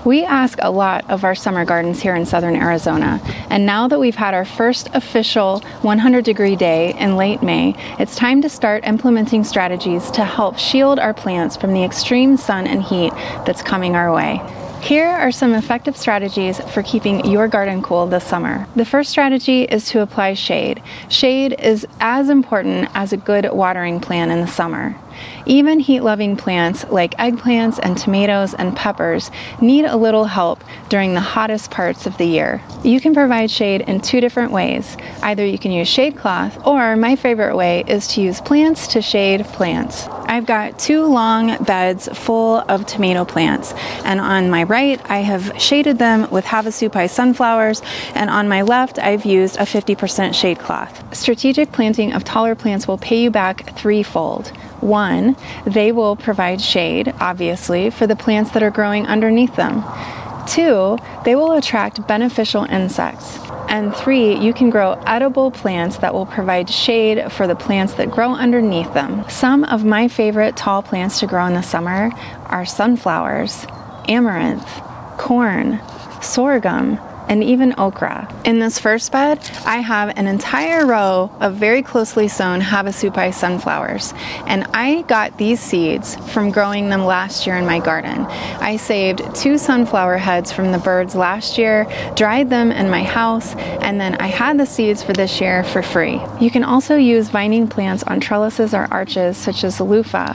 We ask a lot of our summer gardens here in southern Arizona, and now that we've had our first official 100-degree day in late May, it's time to start implementing strategies to help shield our plants from the extreme sun and heat that's coming our way. Here are some effective strategies for keeping your garden cool this summer. The first strategy is to apply shade. Shade is as important as a good watering plan in the summer. Even heat-loving plants like eggplants and tomatoes and peppers need a little help during the hottest parts of the year. You can provide shade in two different ways. Either you can use shade cloth, or my favorite way is to use plants to shade plants. I've got two long beds full of tomato plants, and on my right I have shaded them with Havasupai sunflowers, and on my left I've used a 50% shade cloth. Strategic planting of taller plants will pay you back threefold. One, they will provide shade, obviously, for the plants that are growing underneath them. Two, they will attract beneficial insects. And three, you can grow edible plants that will provide shade for the plants that grow underneath them. Some of my favorite tall plants to grow in the summer are sunflowers, amaranth, corn, sorghum, and even okra. In this first bed, I have an entire row of very closely sown Havasupai sunflowers, and I got these seeds from growing them last year in my garden. I saved 2 sunflower heads from the birds last year, dried them in my house, and then I had the seeds for this year for free. You can also use vining plants on trellises or arches such as loofah,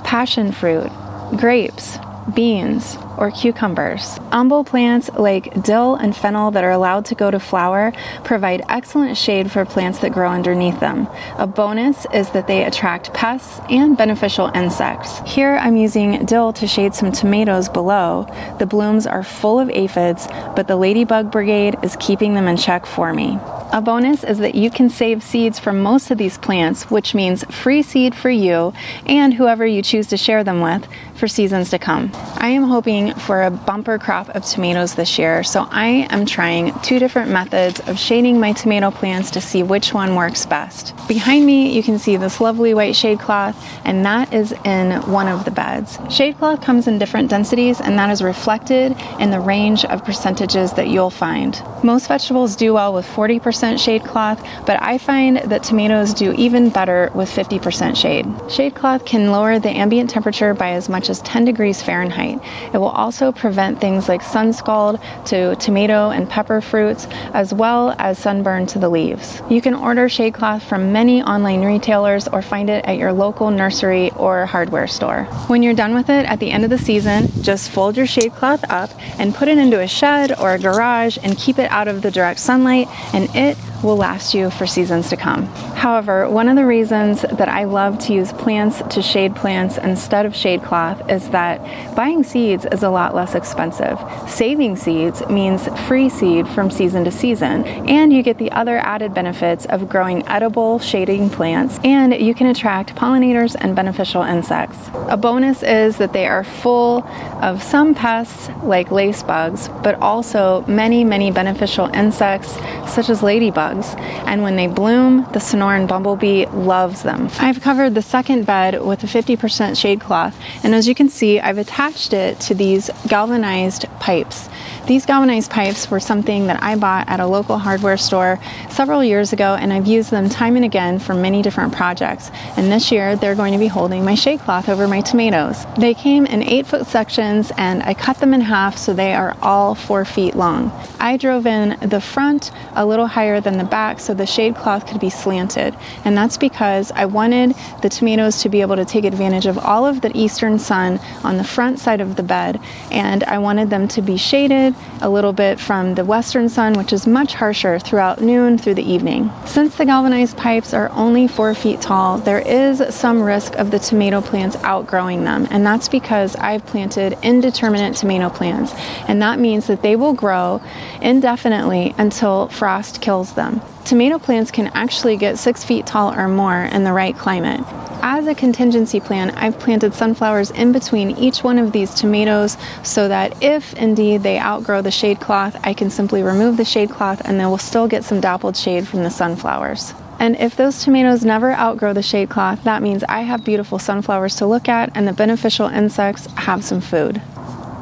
passion fruit, grapes, beans, or cucumbers. Umbel plants like dill and fennel that are allowed to go to flower provide excellent shade for plants that grow underneath them. A bonus is that they attract pests and beneficial insects. Here I'm using dill to shade some tomatoes below. The blooms are full of aphids, but the ladybug brigade is keeping them in check for me. A bonus is that you can save seeds from most of these plants, which means free seed for you and whoever you choose to share them with for seasons to come. I am hoping for a bumper crop of tomatoes this year, so I am trying 2 different methods of shading my tomato plants to see which one works best. Behind me you can see this lovely white shade cloth, and that is in one of the beds. Shade cloth comes in different densities, and that is reflected in the range of percentages that you'll find. Most vegetables do well with 40% shade cloth, but I find that tomatoes do even better with 50% shade. Shade cloth can lower the ambient temperature by as much as 10 degrees Fahrenheit. It will also prevent things like sun scald to tomato and pepper fruits, as well as sunburn to the leaves. You can order shade cloth from many online retailers or find it at your local nursery or hardware store. When you're done with it at the end of the season, just fold your shade cloth up and put it into a shed or a garage and keep it out of the direct sunlight, and it will last you for seasons to come. However, one of the reasons that I love to use plants to shade plants instead of shade cloth is that buying seeds is a lot less expensive. Saving seeds means free seed from season to season, and you get the other added benefits of growing edible shading plants, and you can attract pollinators and beneficial insects. A bonus is that they are full of some pests like lace bugs, but also many beneficial insects such as ladybugs. And when they bloom, the Sonoran bumblebee loves them. I've covered the second bed with a 50% shade cloth, and as you can see, I've attached it to these galvanized pipes. These galvanized pipes were something that I bought at a local hardware store several years ago, and I've used them time and again for many different projects. And this year, they're going to be holding my shade cloth over my tomatoes. They came in 8-foot sections, and I cut them in half so they are all 4 feet long. I drove in the front a little higher than the back so the shade cloth could be slanted, and that's because I wanted the tomatoes to be able to take advantage of all of the eastern sun on the front side of the bed, and I wanted them to be shaded a little bit from the western sun, which is much harsher throughout noon through the evening. Since the galvanized pipes are only 4 feet tall, there is some risk of the tomato plants outgrowing them, and that's because I've planted indeterminate tomato plants, and that means that they will grow indefinitely until frost kills them. Tomato plants can actually get 6 feet tall or more in the right climate. As a contingency plan, I've planted sunflowers in between each one of these tomatoes so that if indeed they outgrow the shade cloth, I can simply remove the shade cloth and they will still get some dappled shade from the sunflowers. And if those tomatoes never outgrow the shade cloth, that means I have beautiful sunflowers to look at and the beneficial insects have some food.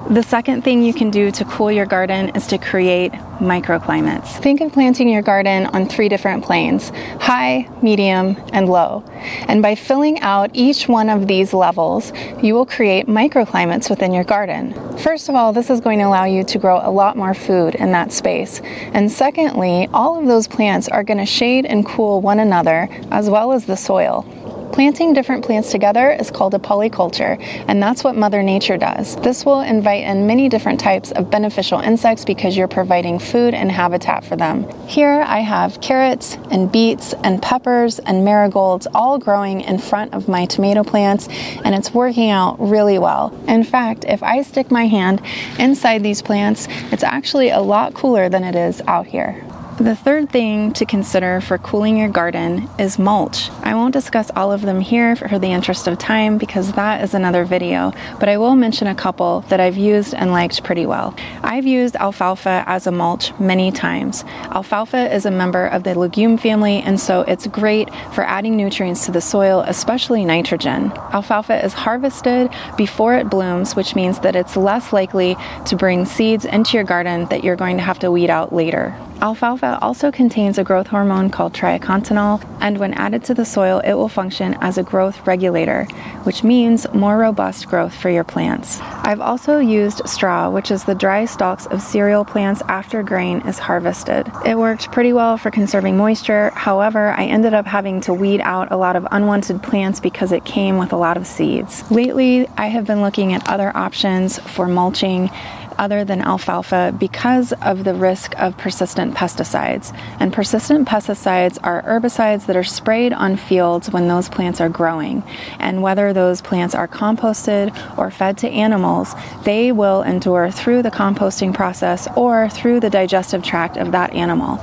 The second thing you can do to cool your garden is to create microclimates. Think of planting your garden on 3 different planes: high, medium, and low. And by filling out each one of these levels, you will create microclimates within your garden. First of all, this is going to allow you to grow a lot more food in that space. And secondly, all of those plants are going to shade and cool one another as well as the soil. Planting different plants together is called a polyculture, and that's what Mother Nature does. This will invite in many different types of beneficial insects because you're providing food and habitat for them. Here I have carrots and beets and peppers and marigolds all growing in front of my tomato plants, and it's working out really well. In fact, if I stick my hand inside these plants, it's actually a lot cooler than it is out here. The third thing to consider for cooling your garden is mulch. I won't discuss all of them here for the interest of time because that is another video, but I will mention a couple that I've used and liked pretty well. I've used alfalfa as a mulch many times. Alfalfa is a member of the legume family, and so it's great for adding nutrients to the soil, especially nitrogen. Alfalfa is harvested before it blooms, which means that it's less likely to bring seeds into your garden that you're going to have to weed out later. Alfalfa also contains a growth hormone called triacontanol, and when added to the soil, it will function as a growth regulator, which means more robust growth for your plants. I've also used straw, which is the dry stalks of cereal plants after grain is harvested. It worked pretty well for conserving moisture. However, I ended up having to weed out a lot of unwanted plants because it came with a lot of seeds. Lately, I have been looking at other options for mulching other than alfalfa because of the risk of persistent pesticides. And persistent pesticides are herbicides that are sprayed on fields when those plants are growing. And whether those plants are composted or fed to animals, they will endure through the composting process or through the digestive tract of that animal.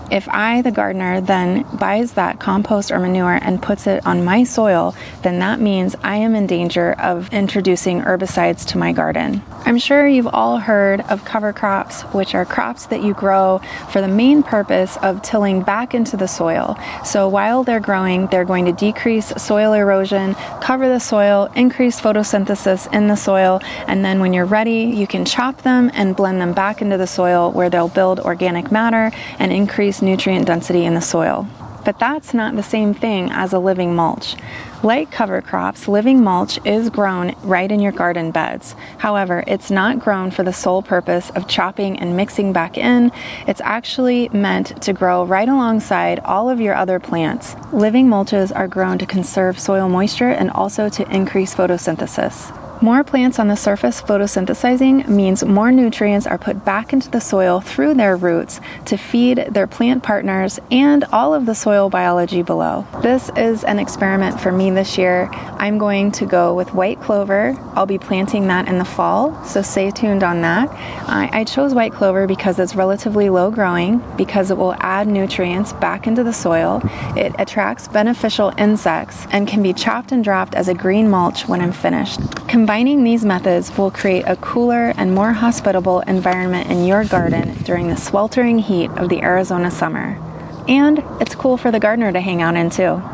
If I, the gardener, then buys that compost or manure and puts it on my soil, then that means I am in danger of introducing herbicides to my garden. I'm sure you've all heard of cover crops, which are crops that you grow for the main purpose of tilling back into the soil. So while they're growing, they're going to decrease soil erosion, cover the soil, increase photosynthesis in the soil, and then when you're ready, you can chop them and blend them back into the soil where they'll build organic matter and increase nutrient density in the soil. But that's not the same thing as a living mulch. Like cover crops, living mulch is grown right in your garden beds. However, it's not grown for the sole purpose of chopping and mixing back in. It's actually meant to grow right alongside all of your other plants. Living mulches are grown to conserve soil moisture and also to increase photosynthesis. More plants on the surface photosynthesizing means more nutrients are put back into the soil through their roots to feed their plant partners and all of the soil biology below. This is an experiment for me this year. I'm going to go with white clover. I'll be planting that in the fall, so stay tuned on that. I chose white clover because it's relatively low growing, because it will add nutrients back into the soil. It attracts beneficial insects and can be chopped and dropped as a green mulch when I'm finished. Combining these methods will create a cooler and more hospitable environment in your garden during the sweltering heat of the Arizona summer. And it's cool for the gardener to hang out in too.